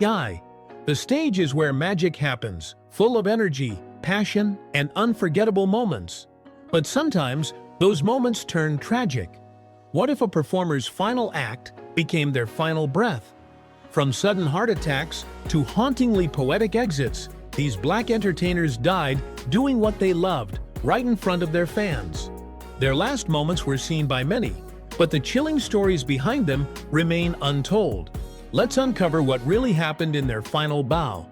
guy. The stage is where magic happens, full of energy, passion, and unforgettable moments. But sometimes, those moments turn tragic. What if a performer's final act became their final breath? From sudden heart attacks to hauntingly poetic exits, these black entertainers died doing what they loved, right in front of their fans. Their last moments were seen by many, but the chilling stories behind them remain untold. Let's uncover what really happened in their final bow.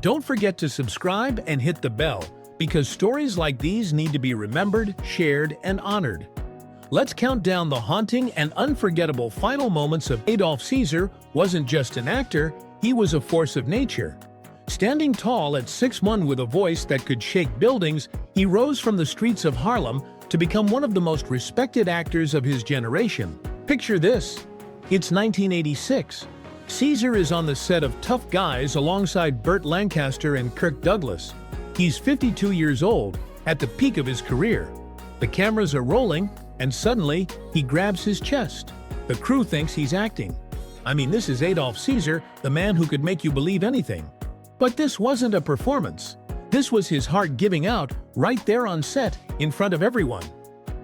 Don't forget to subscribe and hit the bell, because stories like these need to be remembered, shared, and honored. Let's count down the haunting and unforgettable final moments of Adolf Caesar. Wasn't just an actor, he was a force of nature. Standing tall at 6'1" with a voice that could shake buildings, he rose from the streets of Harlem to become one of the most respected actors of his generation. Picture this. It's 1986. Caesar is on the set of Tough Guys alongside Burt Lancaster and Kirk Douglas. He's 52 years old, at the peak of his career. The cameras are rolling, and suddenly, he grabs his chest. The crew thinks he's acting. I mean, this is Adolf Caesar, the man who could make you believe anything. But this wasn't a performance. This was his heart giving out, right there on set, in front of everyone.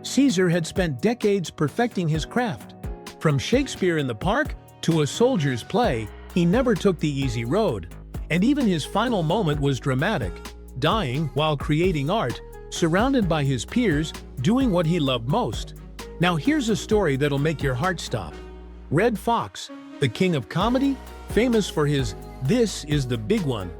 Caesar had spent decades perfecting his craft. From Shakespeare in the Park to A Soldier's Play, he never took the easy road. And even his final moment was dramatic, dying while creating art, surrounded by his peers, doing what he loved most. Now here's a story that'll make your heart stop. Red Fox, the king of comedy, famous for his "This is the big one"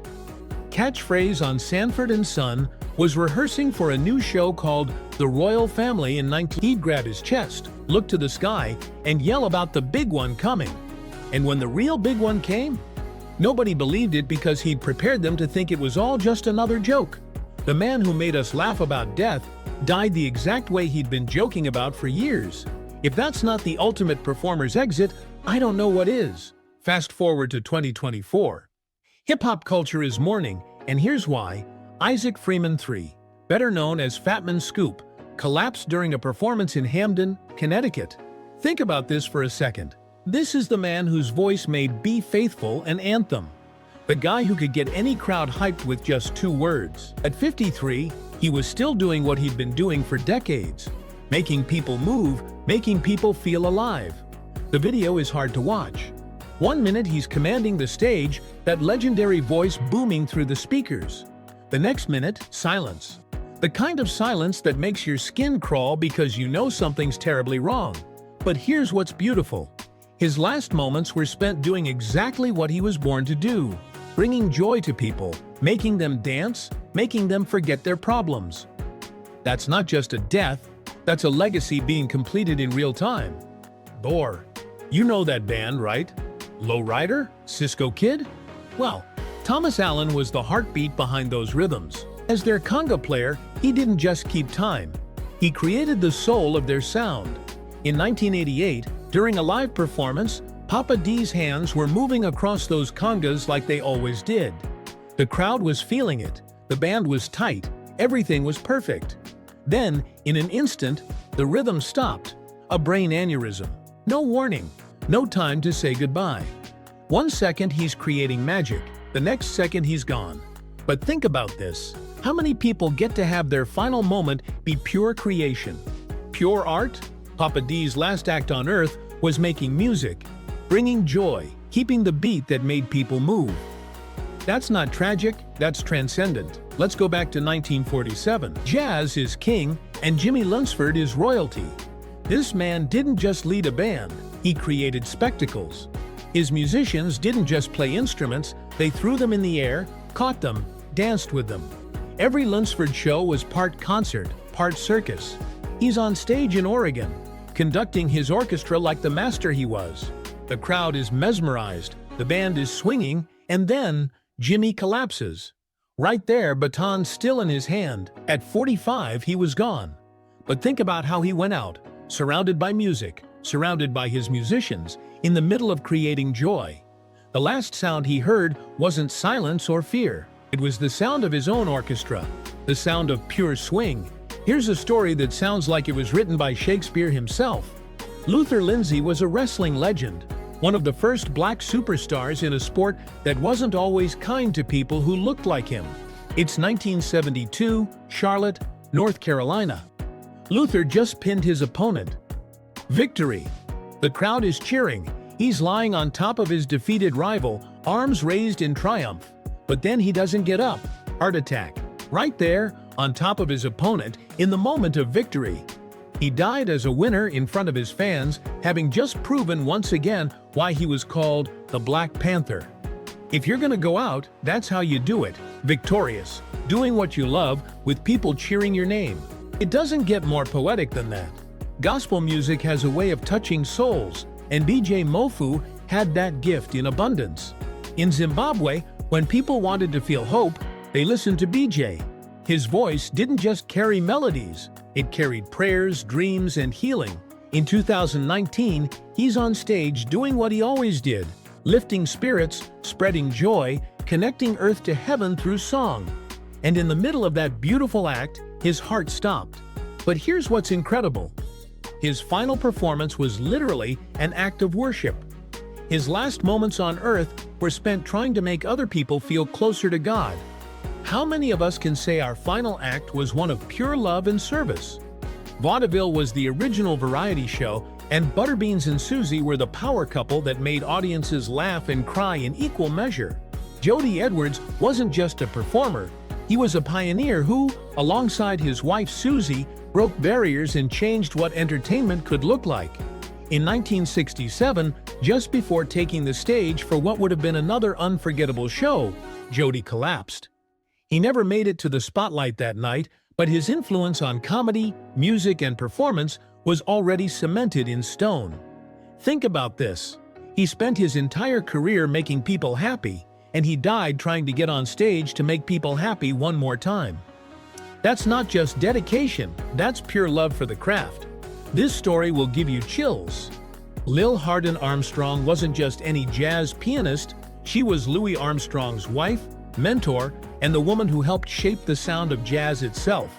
catchphrase on Sanford & Son, was rehearsing for a new show called The Royal Family in 19... He'd grab his chest, look to the sky, and yell about the big one coming. And when the real big one came, nobody believed it because he'd prepared them to think it was all just another joke. The man who made us laugh about death died the exact way he'd been joking about for years. If that's not the ultimate performer's exit, I don't know what is. Fast forward to 2024. Hip-hop culture is mourning, and here's why. Isaac Freeman III, better known as Fatman Scoop, collapsed during a performance in Hamden, Connecticut. Think about this for a second. This is the man whose voice made Be Faithful an anthem. The guy who could get any crowd hyped with just 2 words. At 53, he was still doing what he'd been doing for decades. Making people move, making people feel alive. The video is hard to watch. One minute he's commanding the stage, that legendary voice booming through the speakers. The next minute, silence. The kind of silence that makes your skin crawl because you know something's terribly wrong. But here's what's beautiful. His last moments were spent doing exactly what he was born to do. Bringing joy to people, making them dance, making them forget their problems. That's not just a death, that's a legacy being completed in real time. Bore. You know that band, right? Lowrider? Cisco Kid? Well, Thomas Allen was the heartbeat behind those rhythms. As their conga player, he didn't just keep time. He created the soul of their sound. In 1988, during a live performance, Papa D's hands were moving across those congas like they always did. The crowd was feeling it, the band was tight, everything was perfect. Then, in an instant, the rhythm stopped. A brain aneurysm. No warning, no time to say goodbye. 1 second he's creating magic, the next second he's gone. But think about this. How many people get to have their final moment be pure creation? Pure art? Papa D's last act on earth was making music, bringing joy, keeping the beat that made people move. That's not tragic, that's transcendent. Let's go back to 1947. Jazz is king, and Jimmy Lunsford is royalty. This man didn't just lead a band, he created spectacles. His musicians didn't just play instruments, they threw them in the air, caught them, danced with them. Every Lunsford show was part concert, part circus. He's on stage in Oregon, conducting his orchestra like the master he was. The crowd is mesmerized, the band is swinging, and then Jimmy collapses. Right there, baton still in his hand. At 45, he was gone. But think about how he went out, surrounded by music, surrounded by his musicians, in the middle of creating joy. The last sound he heard wasn't silence or fear. It was the sound of his own orchestra, the sound of pure swing. Here's a story that sounds like it was written by Shakespeare himself. Luther Lindsay was a wrestling legend. one of the first black superstars in a sport that wasn't always kind to people who looked like him. It's 1972, Charlotte, North Carolina. Luther just pinned his opponent. Victory! The crowd is cheering. He's lying on top of his defeated rival, arms raised in triumph. But then he doesn't get up. Heart attack. Right there, on top of his opponent, in the moment of victory. He died as a winner in front of his fans, having just proven once again why he was called the Black Panther. If you're gonna go out, that's how you do it. Victorious. Doing what you love, with people cheering your name. It doesn't get more poetic than that. Gospel music has a way of touching souls, and BJ Mofu had that gift in abundance. In Zimbabwe, when people wanted to feel hope, they listened to BJ. His voice didn't just carry melodies, it carried prayers, dreams, and healing. In 2019, he's on stage doing what he always did, lifting spirits, spreading joy, connecting earth to heaven through song. And in the middle of that beautiful act, his heart stopped. But here's what's incredible. His final performance was literally an act of worship. His last moments on earth were spent trying to make other people feel closer to God. How many of us can say our final act was one of pure love and service? Vaudeville was the original variety show, and Butterbeans and Susie were the power couple that made audiences laugh and cry in equal measure. Jody Edwards wasn't just a performer, he was a pioneer who, alongside his wife Susie, broke barriers and changed what entertainment could look like. In 1967, just before taking the stage for what would have been another unforgettable show, Jody collapsed. He never made it to the spotlight that night, but his influence on comedy, music, and performance was already cemented in stone. Think about this. He spent his entire career making people happy, and he died trying to get on stage to make people happy one more time. That's not just dedication, that's pure love for the craft. This story will give you chills. Lil Hardin Armstrong wasn't just any jazz pianist, she was Louis Armstrong's wife, mentor, and the woman who helped shape the sound of jazz itself.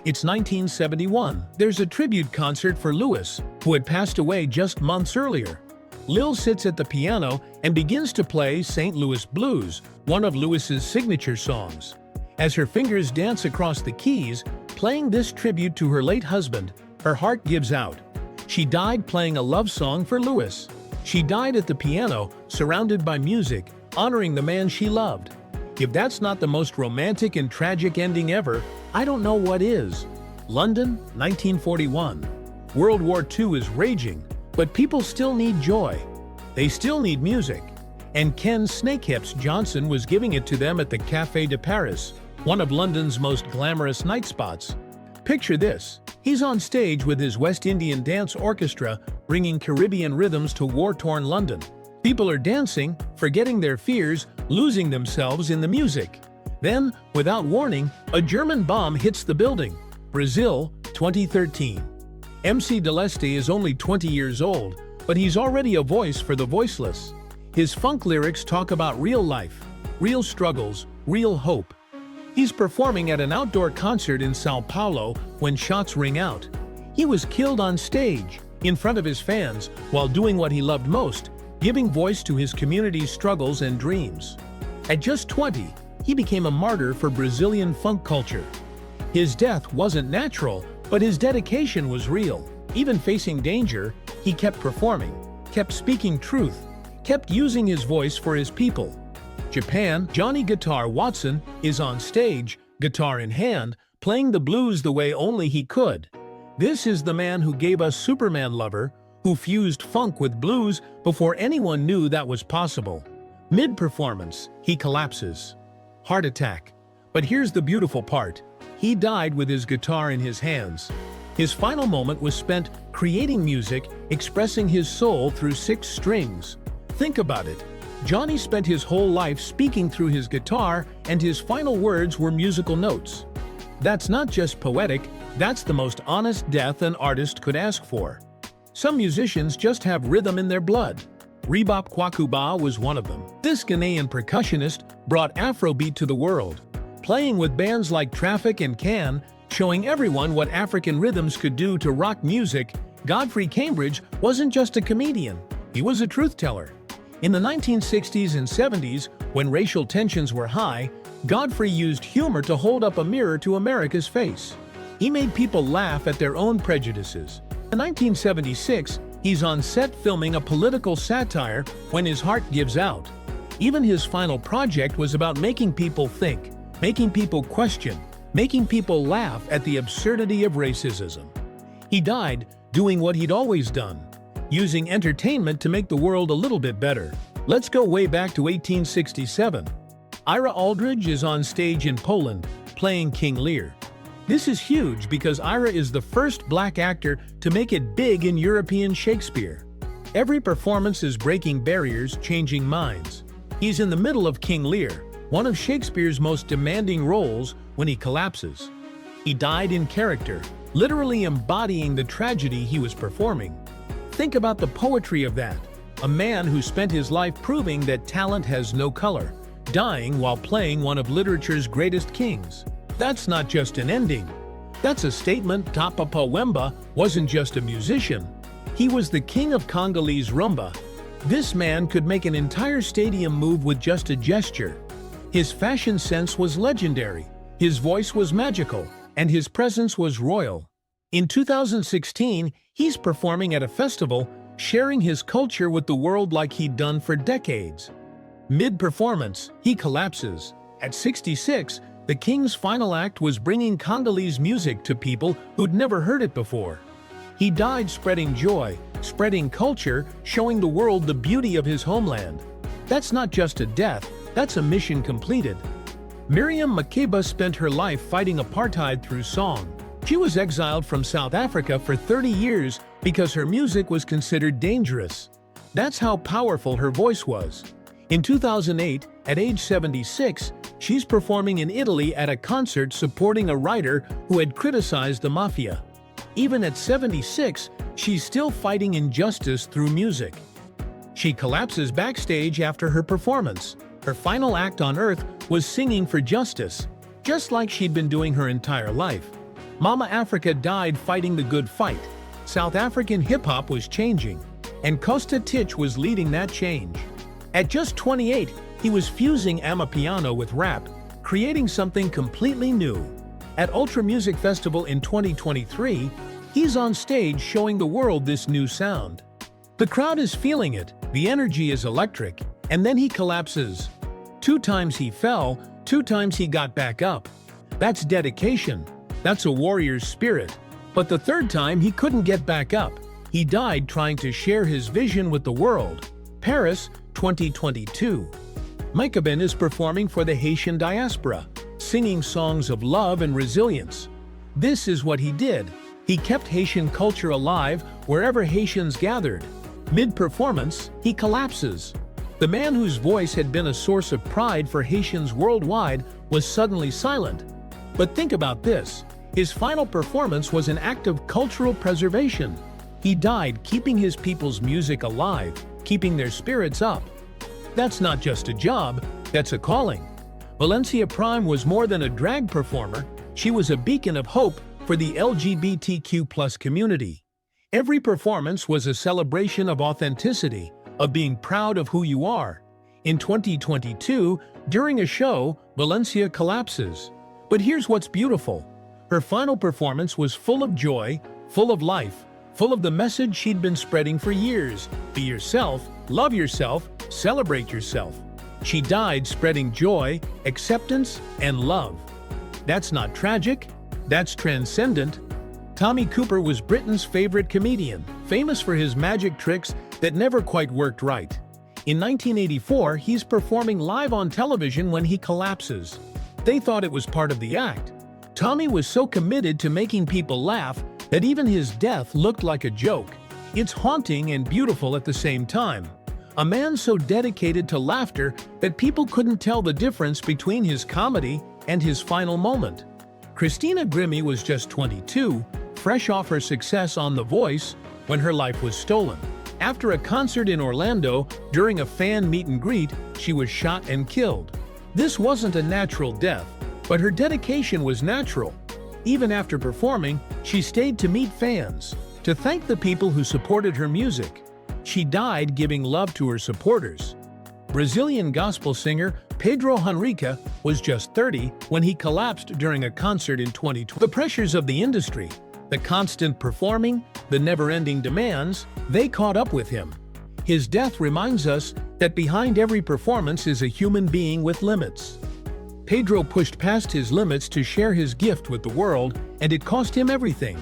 It's 1971. There's a tribute concert for Louis, who had passed away just months earlier. Lil sits at the piano and begins to play St. Louis Blues, one of Louis's signature songs. As her fingers dance across the keys, playing this tribute to her late husband, her heart gives out. She died playing a love song for Louis. She died at the piano, surrounded by music, honoring the man she loved. If that's not the most romantic and tragic ending ever, I don't know what is. London, 1941. World War II is raging, but people still need joy. They still need music. And Ken Snakehips Johnson was giving it to them at the Café de Paris, one of London's most glamorous night spots. Picture this. He's on stage with his West Indian Dance Orchestra, bringing Caribbean rhythms to war-torn London. People are dancing, forgetting their fears, losing themselves in the music. Then, without warning, a German bomb hits the building. Brazil, 2013. MC Deleste is only 20 years old, but he's already a voice for the voiceless. His funk lyrics talk about real life, real struggles, real hope. He's performing at an outdoor concert in Sao Paulo when shots ring out. He was killed on stage, in front of his fans, while doing what he loved most, giving voice to his community's struggles and dreams. At just 20, he became a martyr for Brazilian funk culture. His death wasn't natural, but his dedication was real. Even facing danger, he kept performing, kept speaking truth, kept using his voice for his people. Japan, Johnny Guitar Watson is on stage, guitar in hand, playing the blues the way only he could. This is the man who gave us Superman Lover, who fused funk with blues before anyone knew that was possible. Mid-performance, he collapses. Heart attack. But here's the beautiful part. He died with his guitar in his hands. His final moment was spent creating music, expressing his soul through 6 strings. Think about it. Johnny spent his whole life speaking through his guitar, and his final words were musical notes. That's not just poetic, that's the most honest death an artist could ask for. Some musicians just have rhythm in their blood. Rebop Kwakuba was one of them. This Ghanaian percussionist brought Afrobeat to the world, playing with bands like Traffic and Can, showing everyone what African rhythms could do to rock music. Godfrey Cambridge wasn't just a comedian. He was a truth teller. In the 1960s and 70s, when racial tensions were high, Godfrey used humor to hold up a mirror to America's face. He made people laugh at their own prejudices. In 1976, he's on set filming a political satire, When His Heart Gives Out. Even his final project was about making people think, making people question, making people laugh at the absurdity of racism. He died doing what he'd always done, using entertainment to make the world a little bit better. Let's go way back to 1867. Ira Aldridge is on stage in Poland, playing King Lear. This is huge because Ira is the first black actor to make it big in European Shakespeare. Every performance is breaking barriers, changing minds. He's in the middle of King Lear, one of Shakespeare's most demanding roles, when he collapses. He died in character, literally embodying the tragedy he was performing. Think about the poetry of that. A man who spent his life proving that talent has no color, dying while playing one of literature's greatest kings. That's not just an ending. That's a statement. Tapapa Wemba wasn't just a musician. He was the king of Congolese rumba. This man could make an entire stadium move with just a gesture. His fashion sense was legendary, his voice was magical, and his presence was royal. In 2016, he's performing at a festival, sharing his culture with the world like he'd done for decades. Mid-performance, he collapses. At 66, the king's final act was bringing Congolese music to people who'd never heard it before. He died spreading joy, spreading culture, showing the world the beauty of his homeland. That's not just a death, that's a mission completed. Miriam Makeba spent her life fighting apartheid through song. She was exiled from South Africa for 30 years because her music was considered dangerous. That's how powerful her voice was. In 2008, at age 76, she's performing in Italy at a concert supporting a writer who had criticized the mafia. Even at 76, she's still fighting injustice through music. She collapses backstage after her performance. Her final act on Earth was singing for justice, just like she'd been doing her entire life. Mama Africa died fighting the good fight. South African hip-hop was changing, and Costa Titch was leading that change. At just 28, he was fusing amapiano with rap, creating something completely new. At Ultra Music Festival in 2023, he's on stage showing the world this new sound. The crowd is feeling it, the energy is electric, and then he collapses. 2 times he fell, 2 times he got back up. That's dedication. That's a warrior's spirit. But the 3rd time he couldn't get back up. He died trying to share his vision with the world. Paris, 2022. Makeba is performing for the Haitian diaspora, singing songs of love and resilience. This is what he did. He kept Haitian culture alive wherever Haitians gathered. Mid-performance, he collapses. The man whose voice had been a source of pride for Haitians worldwide was suddenly silent. But think about this. His final performance was an act of cultural preservation. He died keeping his people's music alive, keeping their spirits up. That's not just a job, that's a calling. Valencia Prime was more than a drag performer, she was a beacon of hope for the LGBTQ+ community. Every performance was a celebration of authenticity, of being proud of who you are. In 2022, during a show, Valencia collapses. But here's what's beautiful. Her final performance was full of joy, full of life, full of the message she'd been spreading for years. Be yourself, love yourself, celebrate yourself. She died spreading joy, acceptance, and love. That's not tragic, that's transcendent. Tommy Cooper was Britain's favorite comedian, famous for his magic tricks that never quite worked right. In 1984, he's performing live on television when he collapses. They thought it was part of the act. Tommy was so committed to making people laugh that even his death looked like a joke. It's haunting and beautiful at the same time. A man so dedicated to laughter that people couldn't tell the difference between his comedy and his final moment. Christina Grimmie was just 22, fresh off her success on The Voice, when her life was stolen. After a concert in Orlando, during a fan meet and greet, she was shot and killed. This wasn't a natural death, but her dedication was natural. Even after performing, she stayed to meet fans, to thank the people who supported her music. she died giving love to her supporters. Brazilian gospel singer Pedro Henrique was just 30 when he collapsed during a concert in 2020. The pressures of the industry, the constant performing, the never-ending demands, they caught up with him. His death reminds us that behind every performance is a human being with limits. Pedro pushed past his limits to share his gift with the world, and it cost him everything.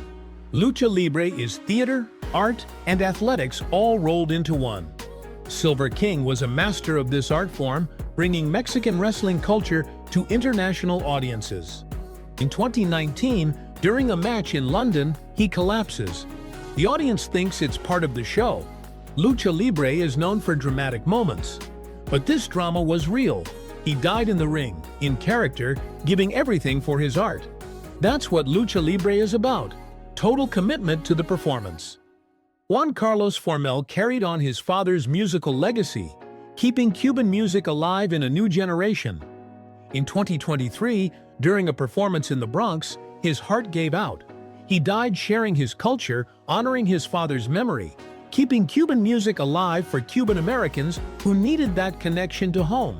Lucha Libre is theater, art, and athletics all rolled into one. Silver King was a master of this art form, bringing Mexican wrestling culture to international audiences. In 2019, during a match in London, he collapses. The audience thinks it's part of the show. Lucha Libre is known for dramatic moments. But this drama was real. He died in the ring, in character, giving everything for his art. That's what Lucha Libre is about. Total commitment to the performance. Juan Carlos Formel carried on his father's musical legacy, keeping Cuban music alive in a new generation. In 2023, during a performance in the Bronx, his heart gave out. He died sharing his culture, honoring his father's memory, keeping Cuban music alive for Cuban Americans who needed that connection to home.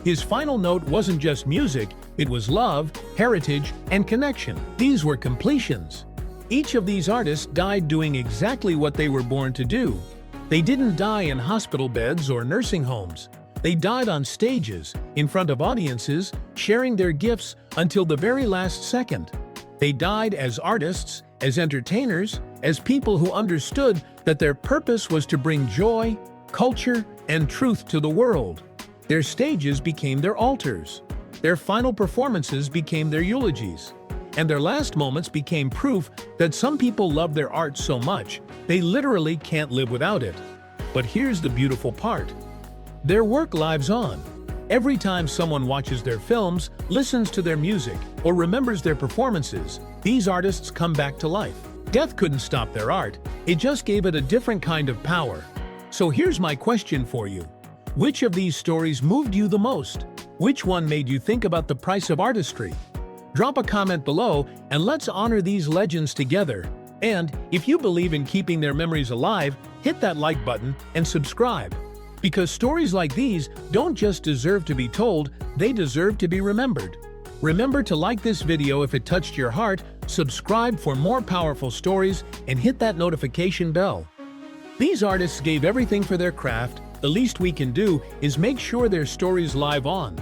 His final note wasn't just music, it was love, heritage, and connection. These were completions. Each of these artists died doing exactly what they were born to do. They didn't die in hospital beds or nursing homes. They died on stages, in front of audiences, sharing their gifts until the very last second. They died as artists, as entertainers, as people who understood that their purpose was to bring joy, culture, and truth to the world. Their stages became their altars. Their final performances became their eulogies. And their last moments became proof that some people love their art so much, they literally can't live without it. But here's the beautiful part. Their work lives on. Every time someone watches their films, listens to their music, or remembers their performances, these artists come back to life. Death couldn't stop their art, it just gave it a different kind of power. So here's my question for you. Which of these stories moved you the most? Which one made you think about the price of artistry? Drop a comment below and let's honor these legends together. And if you believe in keeping their memories alive, hit that like button and subscribe. Because stories like these don't just deserve to be told, they deserve to be remembered. Remember to like this video if it touched your heart, subscribe for more powerful stories, and hit that notification bell. These artists gave everything for their craft. The least we can do is make sure their stories live on.